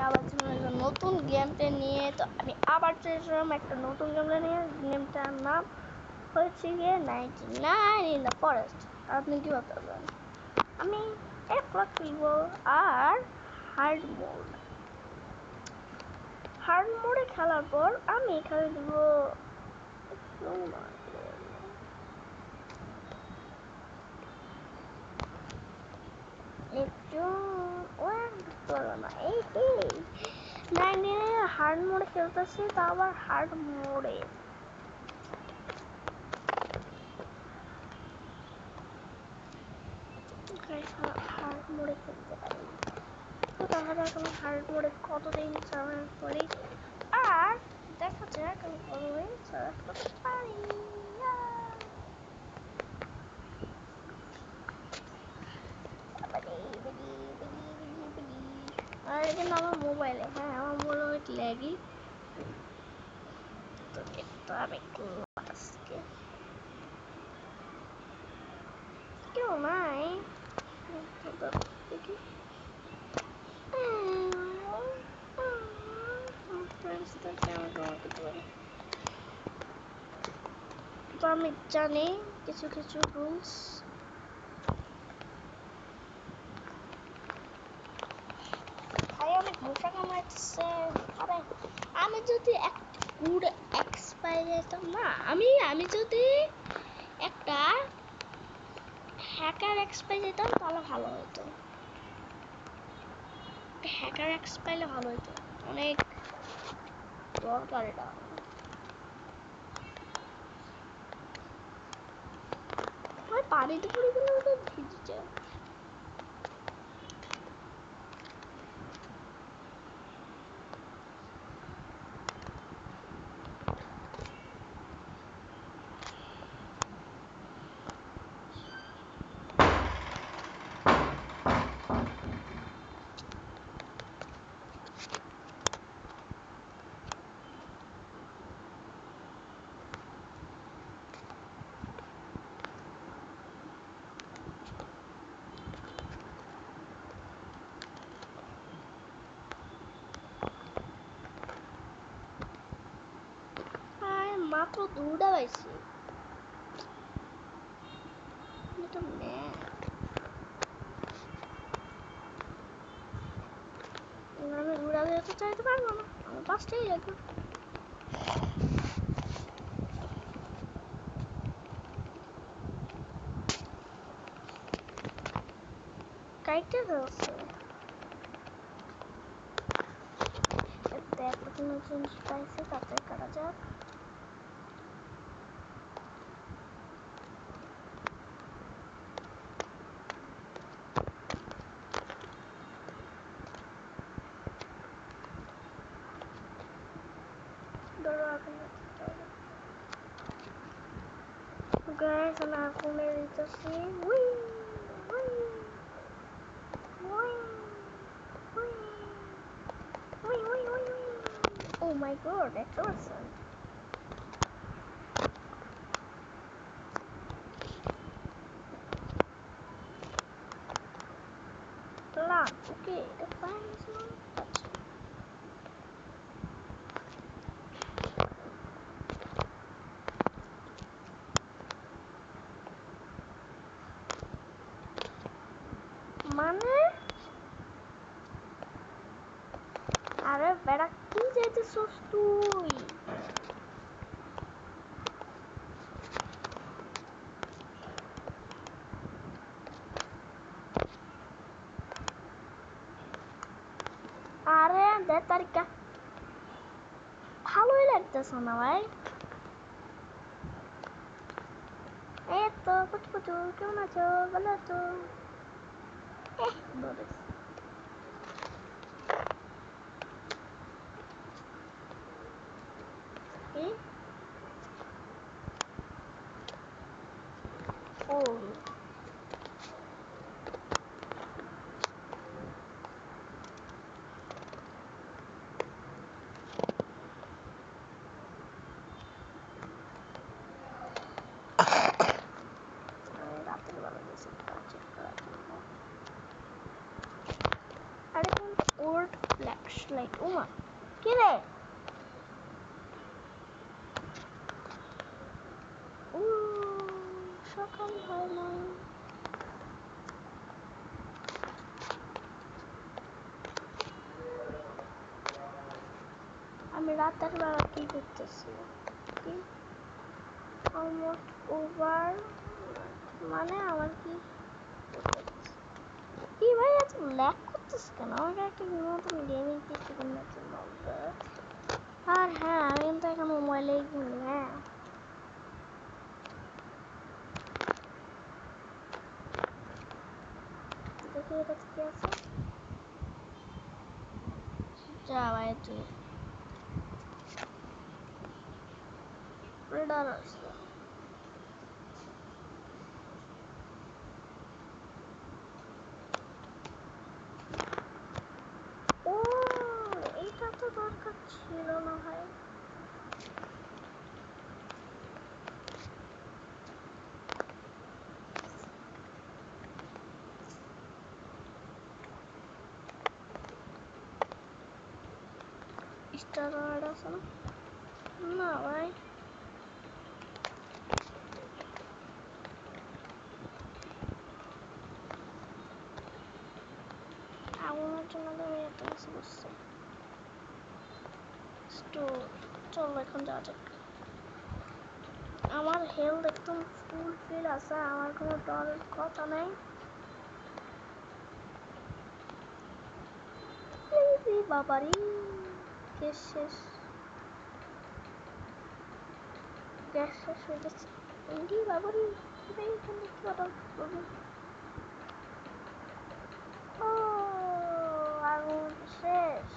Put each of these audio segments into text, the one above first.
আবার চলে আসলাম নতুন গেম প্লে নিয়ে। তো আমি আবার চলে আসলাম একটা নতুন গেম প্লে নিয়ে। গেমটার নাম হচ্ছে গিয়ে 99 ইন দ্য ফরেস্ট। আপনি কি ভাবতেছেন? আমি একলা খেলবো আর হার্ড মোডে খেলার পর আমি এখানে দেবো হার্ড মোডে খেলতেছি, তা আবার হার্ড মোডে। হার্ড মোডে খেলতে পারি না, তো দেখা যাক আমি হার্ড মোডে কতদিন সার্ভাইভ করি, আর দেখা যাক আমি কতদিন সার্ভাইভ করতে পারি। আর এটা না আমার মোবাইলে, হ্যাঁ আমার মোবাইলে অনেক ল্যাগি, তো এটা আমি আজকে কেউ নাই দেখি। তো আমি জানি কিছু কিছু রুলস। ভাই অনেক মশা কামড়াচ্ছে। আরে আমি যদি একটা গুড এক্স পাই যেতাম না, আমি যদি একটা হ্যাকার এক্স পাই যেতাম তাহলে ভালো হতো। হ্যাকার এক্স পাইলে ভালো হতো, অনেক দরকার এটা। পানিতে পড়ে গেলে ওটা ভিজে যায়। মাত্র দুটা পাইছি, এটা আমি দুটা তো চাইতে পারবো না, আমার পাঁচটাই লাগবে। কাইটে ফেলছে, এত কোনো জিনিস পাইছে তাতে কাটা যাক। Guys, আমি আগুনে দিতেছি। Oh my god, 100%. Plan, okay, the plan is not touching. মানে আরে বেড়া কি যাইতেছস তুই? আরে দে তারিকা ভালোই লাগতেছে না ভাই। এই তো কুচু কুচু কেমন আছো? ভালো আছো? বলিস কি? ফুল রাতের বেলা গেছি চেক করার জন্য। Flash light. ওমা কি রে? সকাল হয় নাই। আমি রাতের বেলা কি করতেছি? কি অলমোস্ট ওভার, মানে আমার কি কি ভাই এত ল্যাগ করতেছে কেন? আমাকে একটা নতুন গেমিং পিসি কেনার জন্য। আর হ্যাঁ আমি কিন্তু এখন মোবাইলেই কিনি। হ্যাঁ দেখি এটাতে কি আছে। যা ভাই তুই প্রেডার আছে। ও এটা তো দরকার ছিল না ভাই। স্টার ওয়ার্ড আছে না? না ভাই আগুনের জন্য তো আমি এত কিছু করছি। স্টোর, চলো এখন যাওয়া যাক। আমার হেলথ একদম ফুল ফিল আছে, আমার কোনো ডরের কথা নেই। বাবারি গ্যাস শেষ, গ্যাস শেষ হয়ে যাচ্ছে। বাবারি ভাই এখানে কি কথা বলবো? ও আগুন শেষ।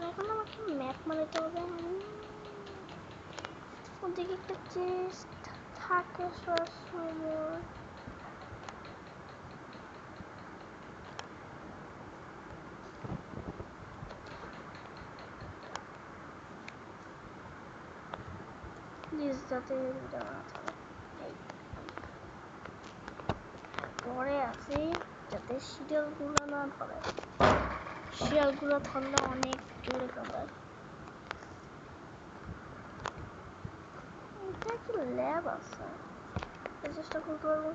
এখন আমাকে ম্যাপ মারাতে হবে। ওদিকে একটা চেস্ট থাকে সবসময়। প্লিজ যাতে এটা না থাকে। পরে আছি যাতে শিয়ালগুলো না ধরে। শিয়ালগুলো ধরলে অনেক জোরে কাঁপায়। এটা কি ল্যাব আছে? চেষ্টা করতে পারবো।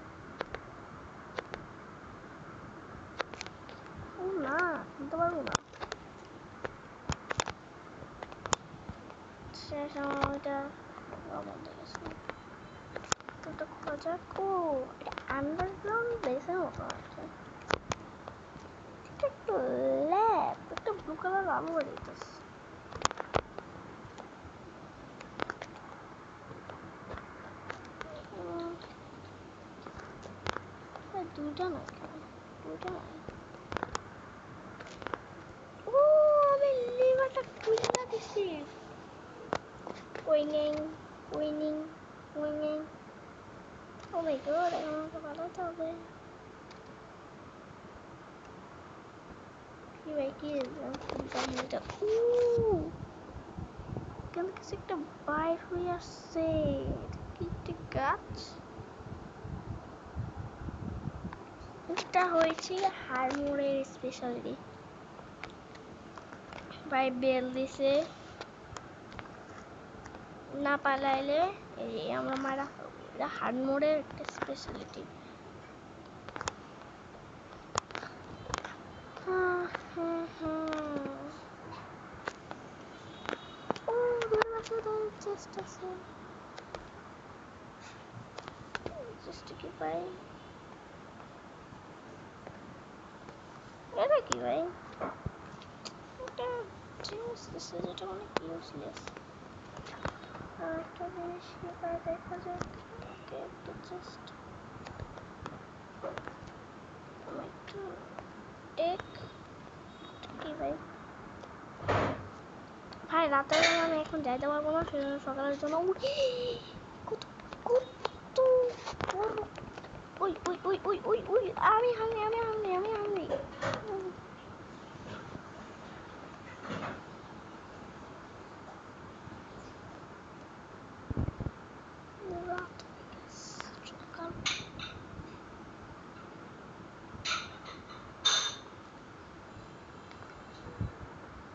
ও না খুলতে পারবো না। শেষ আমার ওইটা বন্ধ গেছে। ওটা খোলা যাক। ও আন্ডারগ্রাউন্ড বেসের মতো আছে। এটা একটু ল্যাব, একটা ব্লু কালার আলো বেরিয়েছে। দুইটা না কেন? দুইটা নাই। ও আমি লিভারটা খুলে দিছি। Winning winning winning. Oh my god এখন আমাকে পালাতে হবে। কি ভাই কি এটা? এখান থেকে একটা বাইর হয়ে আসছে। কি একটা গাছ। এটা হয়েছে হারমোরের স্পেশালিটি। ভাই বেল দিছে, না পালাইলে এই আমরা মারা খাবো। এটা হারমোরের একটা স্পেশালিটি। ও দূরে আছে, চেস্ট আছে। চেস্ট কি পাই? এটা কি ভাই? এটা জিনিস দিচ্ছে যেটা অনেক ইউজলেস। আর একটা জিনিস কি পাই দেখা যাক। ওকে একটা চেস্ট, একটু টেক। কি ভাই? ভাই রাতের বেলা আমি এখন যাইতে পারবো না, সেজন্য সকালের জন্য কত কত বড় ওই ওই ওই ওই ওই ওই আমি হাংরি রাত হয়ে গেছে সকাল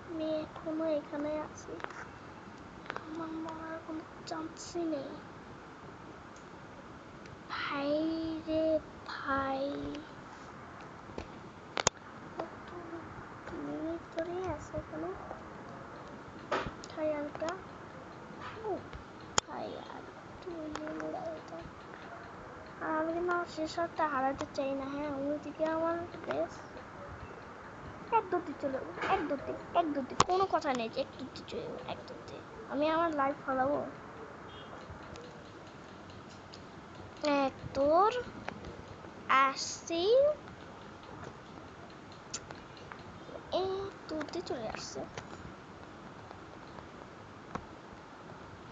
আমি এখনো এখানে আছি আমার মরার কোনো চান্সই নেই ভাই রে ভাই মিনিট ধরে আছে এখানে খাই আরেকটা ভাই আর 2 মিনিট উড়াইতাম আর আমি কিন্তু আমার শেষ শটটা হারাতে চাই না হ্যাঁ ওইদিকে আমার বেশ এক দুটি চলে যাবো এক দুটি কোনো কথা নেই যে এক দুটি চলে যাবো এক দুটি আমি আমার লাইফ ফলাবো এক তোর আসছি এক দুটি চলে আসছে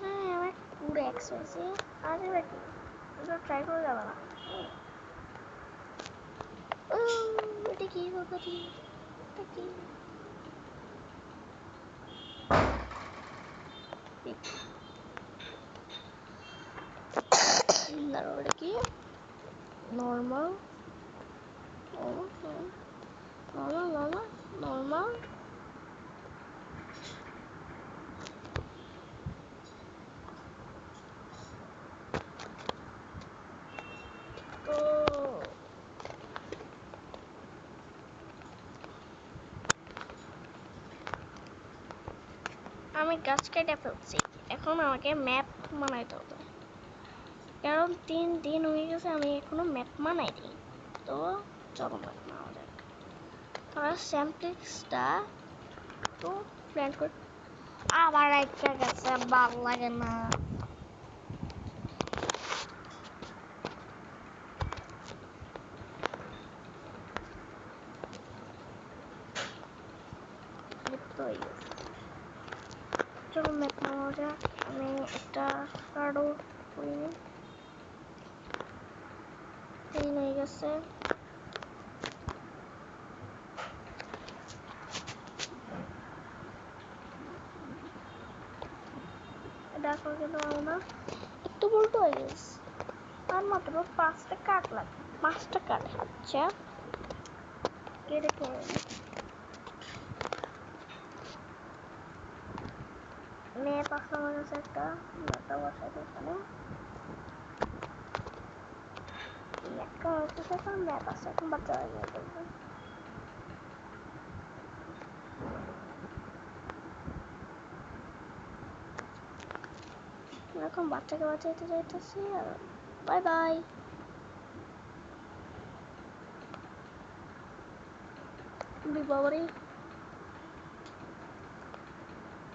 হ্যাঁ আমার পুরো এক্স হয়েছে আরে বাকি এটা ট্রাই করে যাবে না এটা কি করি এটা কি দাঁড়াও এটা কি নর্মাল নর্মাল তো আমি গাছ কেটে ফেলছি এখন আমাকে ম্যাপ বানাইতে হবে কারণ 3 দিন হয়ে গেছে আমি এখনো ম্যাপ বানাইনি তো চলো ম্যাপ বানানো যাক তারা স্যাম্পলিক্সটা তো প্ল্যান করে আবার একটা গেছে ভালো লাগে না চলো ম্যাপ বানানো যাক আমি একটা কার্ডও করিনি 3 হয়ে গেছে দেখো কিন্তু আমরা একটু বলতে হয়ে গেছে আর মাত্র 5টা কাঠ লাগে 5টা কাঠ আচ্ছা কেটে পড়ে ম্যাপ আছে আমার কাছে একটা ম্যাপটা বসাই এখানে একটা হচ্ছে এখন ম্যাপ আছে এখন বাচ্চা হয়ে গিয়ে করবে এখন বাচ্চাকে বাঁচাইতে যাইতেছি আর বাই বাই বাবারে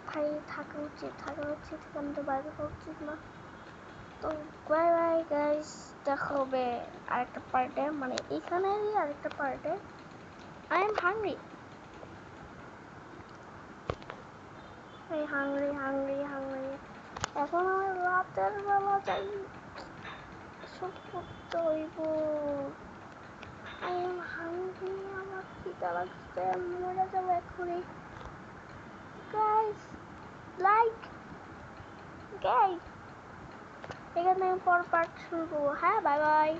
ভাই থাকা উচিত এখান থেকে বাইরে হওয়া উচিত না তো বাই বাই গাইস দেখা হবে আরেকটা পার্টে মানে এখানেরই আরেকটা পার্টে আই এম হাংরি হাংরি এখন আমি রাতের বেলা যাই সব করতে হইব আই এম হাংরি আমার খিদা লাগছে মরে যাবো এখনই গাইস লাইক গাইস এখানে পর পার্ট শুরু করবো হ্যাঁ বাই বাই